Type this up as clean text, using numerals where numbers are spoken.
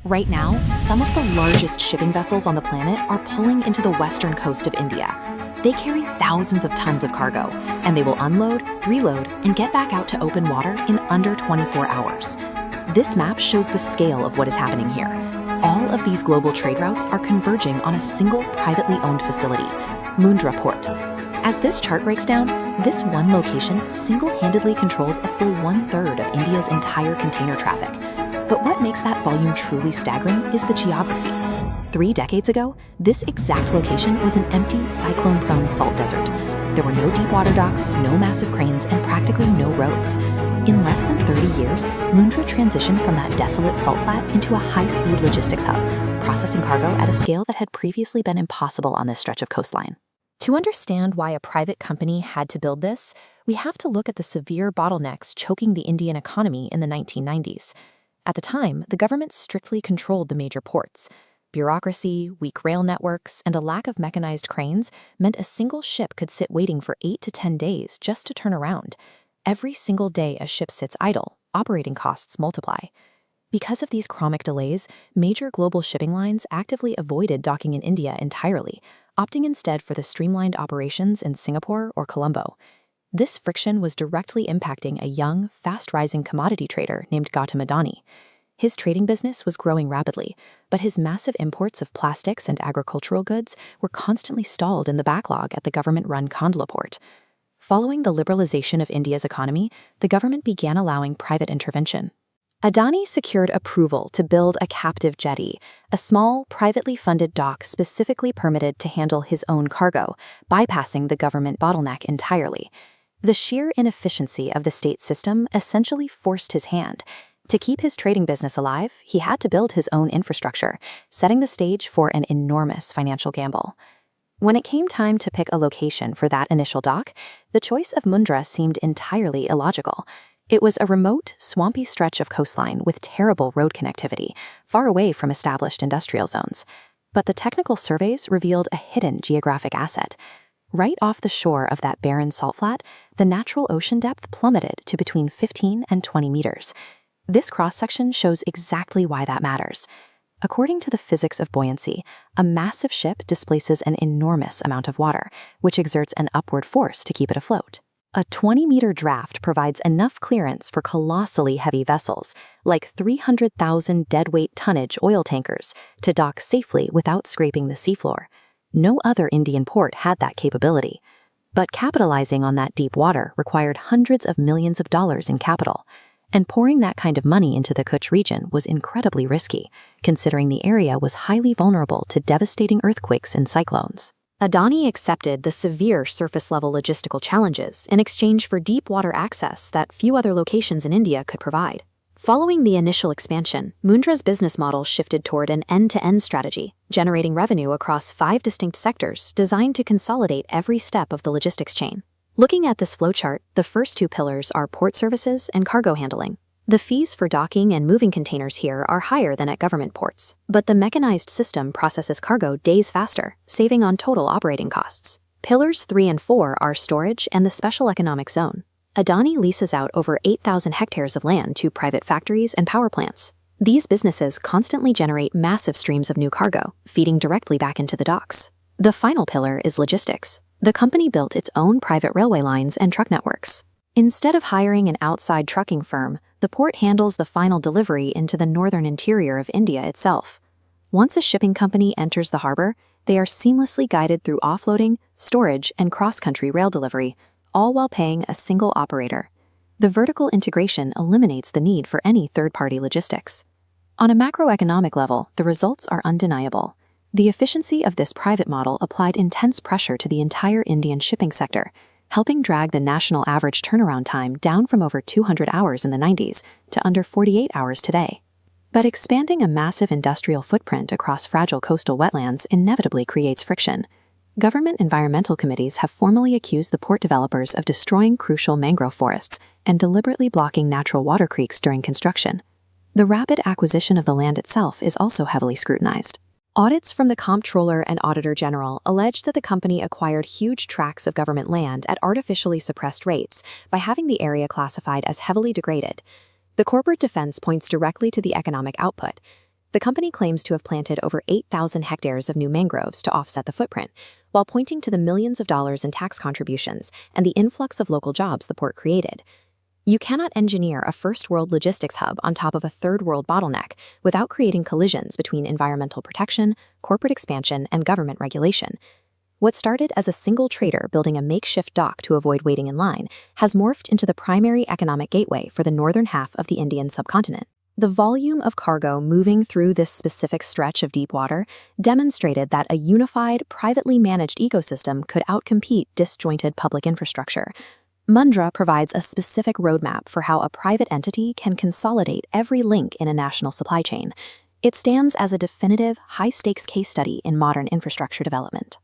Right now, some of the largest shipping vessels on the planet are pulling into the western coast of India. They carry thousands of tons of cargo, and they will unload, reload, and get back out to open water in under 24 hours. This map shows the scale of what is happening here. All of these global trade routes are converging on a single privately owned facility, Mundra Port. As this chart breaks down, this one location single-handedly controls a full 1/3 of India's entire container traffic. But what makes that volume truly staggering is the geography. 3 decades ago, this exact location was an empty, cyclone-prone salt desert. There were no deep water docks, no massive cranes, and practically no roads. In less than 30 years, Mundra transitioned from that desolate salt flat into a high-speed logistics hub, processing cargo at a scale that had previously been impossible on this stretch of coastline. To understand why a private company had to build this, we have to look at the severe bottlenecks choking the Indian economy in the 1990s. At the time, the government strictly controlled the major ports. Bureaucracy, weak rail networks, and a lack of mechanized cranes meant a single ship could sit waiting for 8 to 10 days just to turn around. Every single day a ship sits idle, operating costs multiply. Because of these chronic delays, major global shipping lines actively avoided docking in India entirely, opting instead for the streamlined operations in Singapore or Colombo. This friction was directly impacting a young, fast-rising commodity trader named Gautam Adani. His trading business was growing rapidly, but his massive imports of plastics and agricultural goods were constantly stalled in the backlog at the government-run Kandla port. Following the liberalization of India's economy, the government began allowing private intervention. Adani secured approval to build a captive jetty, a small, privately funded dock specifically permitted to handle his own cargo, bypassing the government bottleneck entirely. The sheer inefficiency of the state system essentially forced his hand. To keep his trading business alive, he had to build his own infrastructure, setting the stage for an enormous financial gamble. When it came time to pick a location for that initial dock, the choice of Mundra seemed entirely illogical. It was a remote, swampy stretch of coastline with terrible road connectivity, far away from established industrial zones. But the technical surveys revealed a hidden geographic asset. Right off the shore of that barren salt flat, the natural ocean depth plummeted to between 15 and 20 meters. This cross-section shows exactly why that matters. According to the physics of buoyancy, a massive ship displaces an enormous amount of water, which exerts an upward force to keep it afloat. A 20-meter draft provides enough clearance for colossally heavy vessels, like 300,000 deadweight tonnage oil tankers, to dock safely without scraping the seafloor. No other Indian port had that capability. But capitalizing on that deep water required hundreds of millions of dollars in capital. And pouring that kind of money into the Kutch region was incredibly risky, considering the area was highly vulnerable to devastating earthquakes and cyclones. Adani accepted the severe surface-level logistical challenges in exchange for deep water access that few other locations in India could provide. Following the initial expansion, Mundra's business model shifted toward an end-to-end strategy, generating revenue across 5 distinct sectors designed to consolidate every step of the logistics chain. Looking at this flowchart, the first 2 pillars are port services and cargo handling. The fees for docking and moving containers here are higher than at government ports, but the mechanized system processes cargo days faster, saving on total operating costs. Pillars 3 and 4 are storage and the special economic zone. Adani leases out over 8,000 hectares of land to private factories and power plants. These businesses constantly generate massive streams of new cargo, feeding directly back into the docks. The final pillar is logistics. The company built its own private railway lines and truck networks. Instead of hiring an outside trucking firm, the port handles the final delivery into the northern interior of India itself. Once a shipping company enters the harbor, they are seamlessly guided through offloading, storage, and cross-country rail delivery, all while paying a single operator. The vertical integration eliminates the need for any third-party logistics. On a macroeconomic level, the results are undeniable. The efficiency of this private model applied intense pressure to the entire Indian shipping sector, helping drag the national average turnaround time down from over 200 hours in the 90s to under 48 hours today. But expanding a massive industrial footprint across fragile coastal wetlands inevitably creates friction. Government environmental committees have formally accused the port developers of destroying crucial mangrove forests and deliberately blocking natural water creeks during construction. The rapid acquisition of the land itself is also heavily scrutinized. Audits from the Comptroller and Auditor General allege that the company acquired huge tracts of government land at artificially suppressed rates by having the area classified as heavily degraded. The corporate defense points directly to the economic output. The company claims to have planted over 8,000 hectares of new mangroves to offset the footprint, while pointing to the millions of dollars in tax contributions and the influx of local jobs the port created. You cannot engineer a first-world logistics hub on top of a third-world bottleneck without creating collisions between environmental protection, corporate expansion, and government regulation. What started as a single trader building a makeshift dock to avoid waiting in line has morphed into the primary economic gateway for the northern half of the Indian subcontinent. The volume of cargo moving through this specific stretch of deep water demonstrated that a unified, privately managed ecosystem could outcompete disjointed public infrastructure. Mundra provides a specific roadmap for how a private entity can consolidate every link in a national supply chain. It stands as a definitive, high-stakes case study in modern infrastructure development.